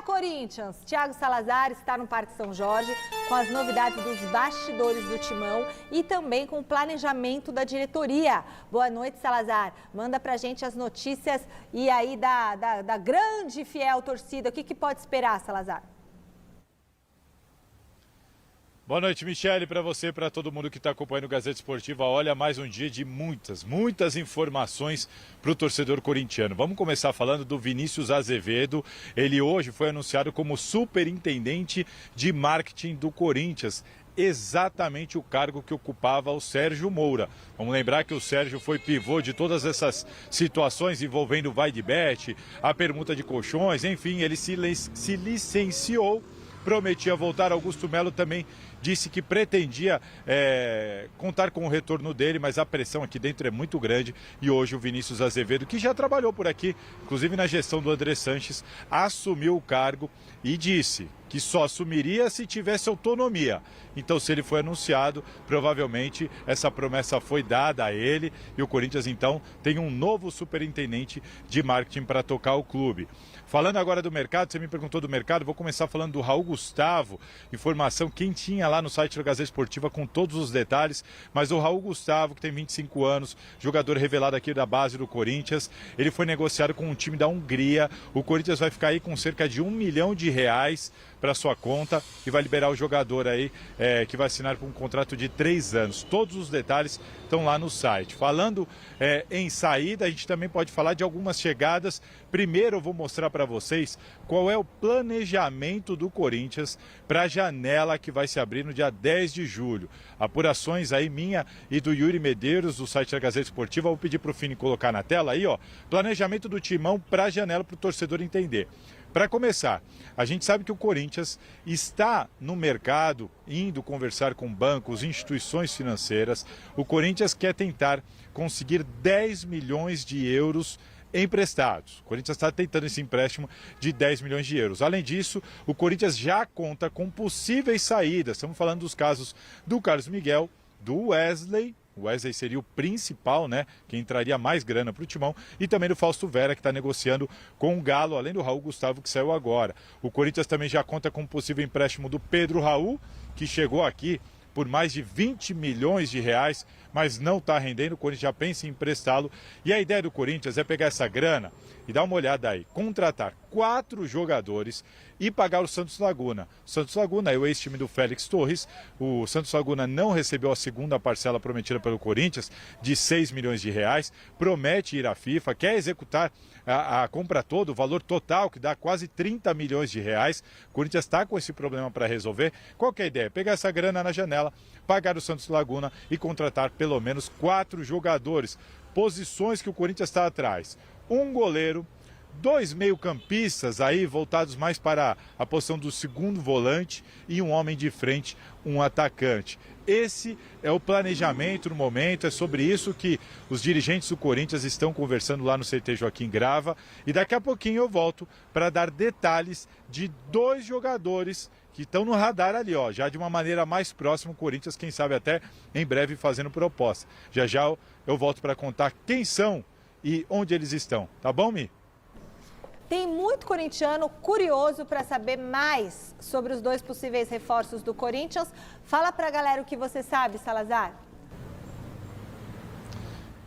Corinthians! Thiago Salazar está no Parque São Jorge com as novidades dos bastidores do Timão e também com o planejamento da diretoria. Boa noite, Salazar. Manda pra gente as notícias e aí da grande e fiel torcida. O que pode esperar, Salazar? Boa noite, Michele, para você, para todo mundo que está acompanhando o Gazeta Esportiva. Olha, mais um dia de muitas informações para o torcedor corintiano. Vamos começar falando do Vinícius Azevedo. Ele hoje foi anunciado como superintendente de marketing do Corinthians. Exatamente o cargo que ocupava o Sérgio Moura. Vamos lembrar que o Sérgio foi pivô de todas essas situações envolvendo o vai de bet, a permuta de colchões, enfim, ele se licenciou. Prometia voltar. Augusto Melo também disse que pretendia contar com o retorno dele, mas a pressão aqui dentro é muito grande. E hoje o Vinícius Azevedo, que já trabalhou por aqui, inclusive na gestão do André Sanches, assumiu o cargo e disse que só assumiria se tivesse autonomia. Então, se ele foi anunciado, provavelmente essa promessa foi dada a ele e o Corinthians, então, tem um novo superintendente de marketing para tocar o clube. Falando agora do mercado, você me perguntou do mercado, vou começar falando do Raul Gustavo, informação quentinha lá no site da Gazeta Esportiva com todos os detalhes, mas o Raul Gustavo, que tem 25 anos, jogador revelado aqui da base do Corinthians, ele foi negociado com um time da Hungria. O Corinthians vai ficar aí com cerca de R$1 milhão para sua conta e vai liberar o jogador aí, que vai assinar por um contrato de 3 anos. Todos os detalhes estão lá no site. Falando em saída, a gente também pode falar de algumas chegadas. Primeiro eu vou mostrar para vocês qual é o planejamento do Corinthians para a janela que vai se abrir no dia 10 de julho. Apurações aí minha e do Yuri Medeiros, do site da Gazeta Esportiva. Vou pedir para o Fini colocar na tela aí, ó, planejamento do Timão para a janela, para o torcedor entender. Para começar, a gente sabe que o Corinthians está no mercado, indo conversar com bancos, instituições financeiras. O Corinthians quer tentar conseguir 10 milhões de euros emprestados. O Corinthians está tentando esse empréstimo de 10 milhões de euros. Além disso, o Corinthians já conta com possíveis saídas. Estamos falando dos casos do Carlos Miguel, do Wesley. O Wesley seria o principal, né? Que entraria mais grana para o Timão. E também do Fausto Vera, que está negociando com o Galo, além do Raul Gustavo, que saiu agora. O Corinthians também já conta com um possível empréstimo do Pedro Raul, que chegou aqui por mais de 20 milhões de reais, mas não está rendendo. O Corinthians já pensa em emprestá-lo. E a ideia do Corinthians é pegar essa grana e dar uma olhada aí, contratar 4 jogadores e pagar o Santos Laguna. O Santos Laguna é o ex-time do Félix Torres. O Santos Laguna não recebeu a segunda parcela prometida pelo Corinthians, de 6 milhões de reais. Promete ir à FIFA, quer executar a compra toda, o valor total, que dá quase 30 milhões de reais. O Corinthians está com esse problema para resolver. Qual que é a ideia? Pegar essa grana na janela, pagar o Santos Laguna e contratar pelo menos 4 jogadores. Posições que o Corinthians está atrás. Um goleiro, 2 meio-campistas aí voltados mais para a posição do segundo volante e um homem de frente, um atacante. Esse é o planejamento no momento, é sobre isso que os dirigentes do Corinthians estão conversando lá no CT Joaquim Grava. E daqui a pouquinho eu volto para dar detalhes de 2 jogadores que estão no radar ali, ó, já de uma maneira mais próxima. O Corinthians, quem sabe até em breve fazendo proposta. Já eu volto para contar quem são e onde eles estão. Tá bom, Mi? Tem muito corintiano curioso para saber mais sobre os 2 possíveis reforços do Corinthians. Fala para a galera o que você sabe, Salazar.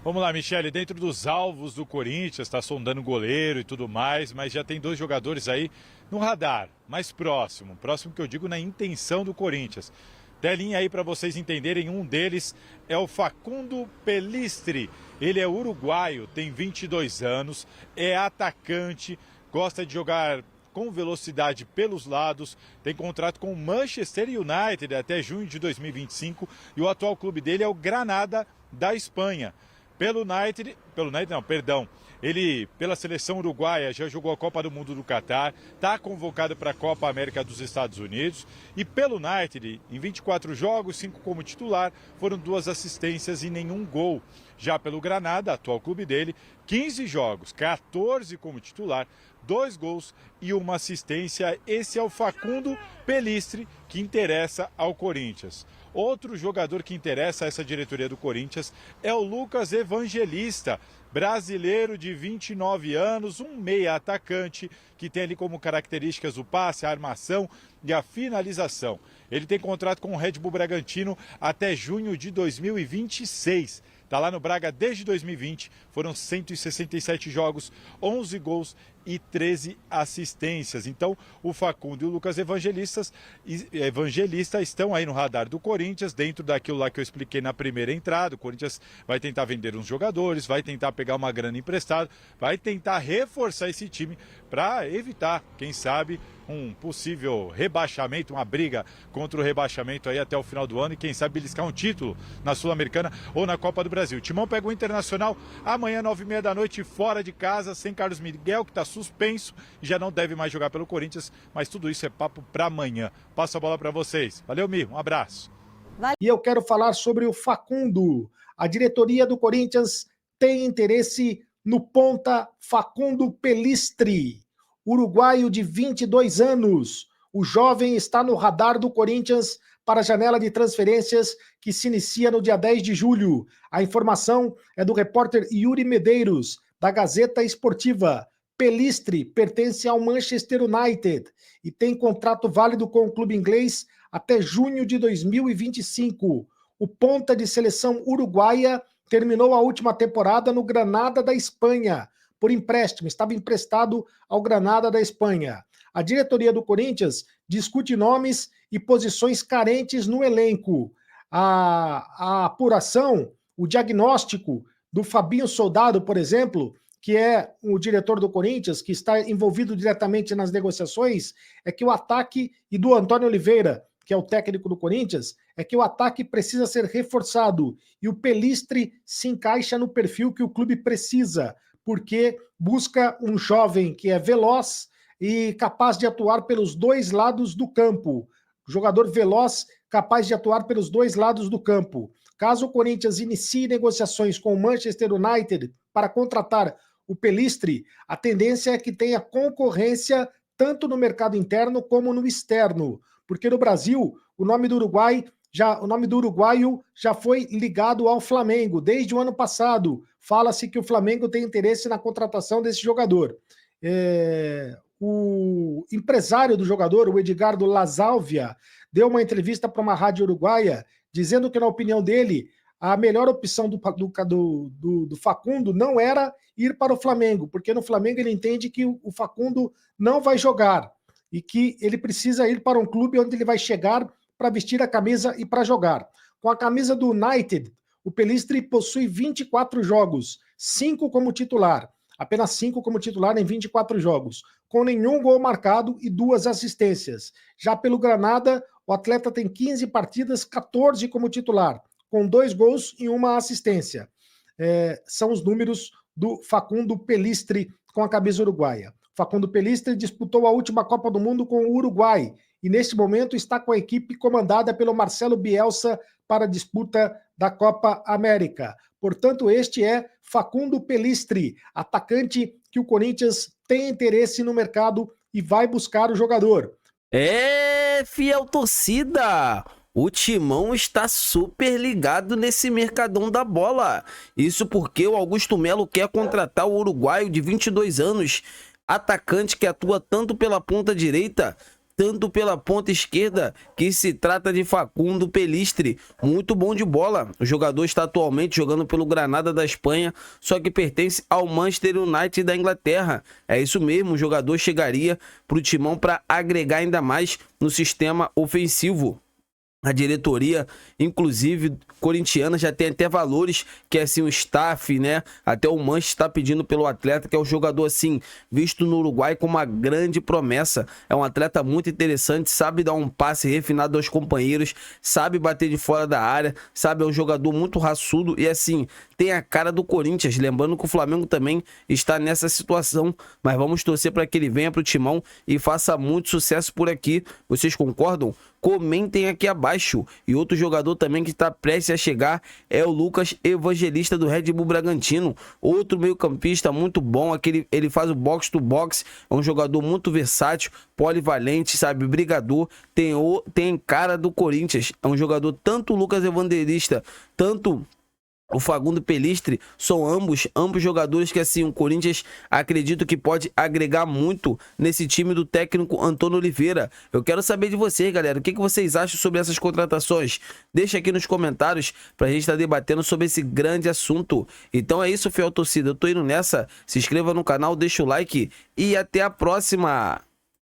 Vamos lá, Michele, dentro dos alvos do Corinthians, está sondando goleiro e tudo mais, mas já tem 2 jogadores aí no radar, mais próximo que eu digo na intenção do Corinthians. Telinha aí para vocês entenderem, um deles é o Facundo Pelistri. Ele é uruguaio, tem 22 anos, é atacante, gosta de jogar com velocidade pelos lados, tem contrato com o Manchester United até junho de 2025 e o atual clube dele é o Granada da Espanha. Ele, pela seleção uruguaia, já jogou a Copa do Mundo do Catar, está convocado para a Copa América dos Estados Unidos e pelo United, em 24 jogos, 5 como titular, foram 2 assistências e nenhum gol. Já pelo Granada, atual clube dele, 15 jogos, 14 como titular, 2 gols e 1 assistência. Esse é o Facundo Pelistri, que que interessa ao Corinthians. Outro jogador que interessa a essa diretoria do Corinthians é o Lucas Evangelista, brasileiro de 29 anos, um meia atacante que tem ali como características o passe, a armação e a finalização. Ele tem contrato com o Red Bull Bragantino até junho de 2026. Está lá no Braga desde 2020, foram 167 jogos, 11 gols e 13 assistências. Então, o Facundo e o Lucas Evangelista estão aí no radar do Corinthians, dentro daquilo lá que eu expliquei na primeira entrada. O Corinthians vai tentar vender uns jogadores, vai tentar pegar uma grana emprestada, vai tentar reforçar esse time para evitar, quem sabe, um possível rebaixamento, uma briga contra o rebaixamento aí até o final do ano e quem sabe beliscar um título na Sul-Americana ou na Copa do Brasil. O Timão pega o Internacional amanhã, 9h30 da noite, fora de casa, sem Carlos Miguel, que está suspenso e já não deve mais jogar pelo Corinthians, mas tudo isso é papo para amanhã. Passo a bola para vocês. Valeu, Mi, um abraço. E eu quero falar sobre o Facundo. A diretoria do Corinthians tem interesse no ponta Facundo Pellistri, uruguaio de 22 anos. O jovem está no radar do Corinthians para a janela de transferências que se inicia no dia 10 de julho. A informação é do repórter Yuri Medeiros, da Gazeta Esportiva. Pellistri pertence ao Manchester United e tem contrato válido com o clube inglês até junho de 2025. O ponta de seleção uruguaia terminou a última temporada no Granada da Espanha, por empréstimo, estava emprestado ao Granada da Espanha. A diretoria do Corinthians discute nomes e posições carentes no elenco. A apuração, o diagnóstico do Fabinho Soldado, por exemplo, que é o diretor do Corinthians, que está envolvido diretamente nas negociações, é que o ataque, e do Antônio Oliveira, que é o técnico do Corinthians, é que o ataque precisa ser reforçado e o Pellistri se encaixa no perfil que o clube precisa, porque busca um jovem que é veloz e capaz de atuar pelos dois lados do campo. Jogador veloz, capaz de atuar pelos dois lados do campo. Caso o Corinthians inicie negociações com o Manchester United para contratar o Pellistri, a tendência é que tenha concorrência tanto no mercado interno como no externo, porque no Brasil o nome do uruguaio já foi ligado ao Flamengo desde o ano passado. Fala-se que o Flamengo tem interesse na contratação desse jogador. O empresário do jogador, o Edgardo Lasalvia, deu uma entrevista para uma rádio uruguaia dizendo que, na opinião dele, a melhor opção do Facundo não era ir para o Flamengo, porque no Flamengo ele entende que o Facundo não vai jogar e que ele precisa ir para um clube onde ele vai chegar para vestir a camisa e para jogar. Com a camisa do United, o Pellistri possui 24 jogos, 5 como titular, apenas 5 como titular em 24 jogos, com nenhum gol marcado e 2 assistências. Já pelo Granada, o atleta tem 15 partidas, 14 como titular, com 2 gols e 1 assistência. São os números do Facundo Pellistri com a camisa uruguaia. Facundo Pellistri disputou a última Copa do Mundo com o Uruguai e, neste momento, está com a equipe comandada pelo Marcelo Bielsa para a disputa da Copa América. Portanto, este é Facundo Pellistri, atacante que o Corinthians tem interesse no mercado e vai buscar o jogador. Fiel torcida! O Timão está super ligado nesse mercadão da bola. Isso porque o Augusto Melo quer contratar o uruguaio de 22 anos, atacante que atua tanto pela ponta direita, tanto pela ponta esquerda, que se trata de Facundo Pellistri, muito bom de bola. O jogador está atualmente jogando pelo Granada da Espanha, só que pertence ao Manchester United da Inglaterra. É isso mesmo, o jogador chegaria para o Timão para agregar ainda mais no sistema ofensivo. A diretoria, inclusive, corintiana, já tem até valores que, assim, o staff, né? Até o Manchester está pedindo pelo atleta, que é um jogador, assim, visto no Uruguai como uma grande promessa. É um atleta muito interessante, sabe dar um passe refinado aos companheiros, sabe bater de fora da área, sabe, é um jogador muito raçudo e, assim, tem a cara do Corinthians. Lembrando que o Flamengo também está nessa situação, mas vamos torcer para que ele venha para o Timão e faça muito sucesso por aqui. Vocês concordam? comentem aqui abaixo. E outro jogador também que está prestes a chegar é o Lucas Evangelista do Red Bull Bragantino, outro meio-campista muito bom, ele faz o box to box, é um jogador muito versátil, polivalente, sabe, brigador, tem cara do Corinthians, é um jogador, tanto o Lucas Evangelista, tanto o Facundo Pelistri, são ambos jogadores que, assim, o Corinthians acredito que pode agregar muito nesse time do técnico Antônio Oliveira. Eu quero saber de vocês, galera, o que vocês acham sobre essas contratações? Deixa aqui nos comentários pra gente estar debatendo sobre esse grande assunto. Então é isso, fiel torcida, eu tô indo nessa, se inscreva no canal, deixa o like e até a próxima!